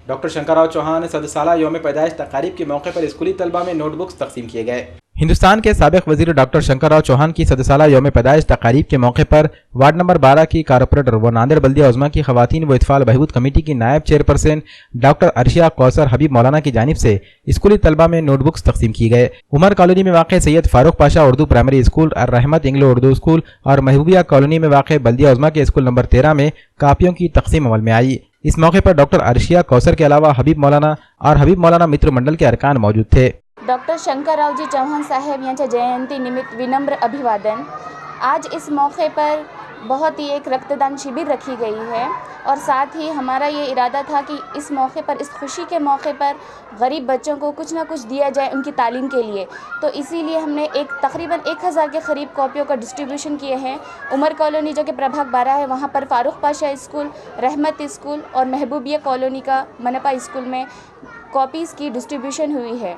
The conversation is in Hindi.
डॉक्टर शंकरराव चौहान सदसाला यौम पैदाइश तकारीब के मौके पर स्कूली तलबा में नोटबुक्स तकसीम किए गए। हिंदुस्तान के साबिक वजीर डॉक्टर शंकरराव चौहान की सदसाला यौम पैदाइश तकारीब के मौके पर वार्ड नंबर 12 की कारपोरेटर व नांदेड़ बल्दिया उज़्मा की खवातीन व इत्फाल बहबूद कमेटी की नायब चेयरपर्सन डॉक्टर अर्शिया कौसर हबीब मौलाना की जानिब से स्कूली तलबा में नोटबुक्स तकसीम की गए। उमर कॉलोनी में वाक़ सैयद फारूक पाशा उर्दू प्राइमरी स्कूल, रहमत इंग्लो उर्दू स्कूल और महबूबिया कॉलोनी में वाक़ बल्दिया उज़्मा के स्कूल नंबर 13 में कापियों की तकसीम अमल में आई। इस मौके पर डॉक्टर अर्शिया कौसर के अलावा हबीब मौलाना मित्र मंडल के अरकान मौजूद थे। डॉक्टर शंकररावजी चौहान साहेब यांच्या जयंती निमित्त विनम्र अभिवादन। आज इस मौके पर बहुत ही एक रक्तदान शिविर रखी गई है और साथ ही हमारा ये इरादा था कि इस मौके पर, इस खुशी के मौके पर गरीब बच्चों को कुछ ना कुछ दिया जाए उनकी तालीम के लिए। तो इसीलिए हमने तकरीबन 1000 के करीब कॉपियों का डिस्ट्रीब्यूशन किए हैं। उमर कॉलोनी जो कि प्रभाग 12 है, वहाँ पर फारूक पाशा स्कूल, रहमत स्कूल और महबूबिया कॉलोनी का मनपा स्कूल में कॉपीज़ की डिस्ट्रीब्यूशन हुई है।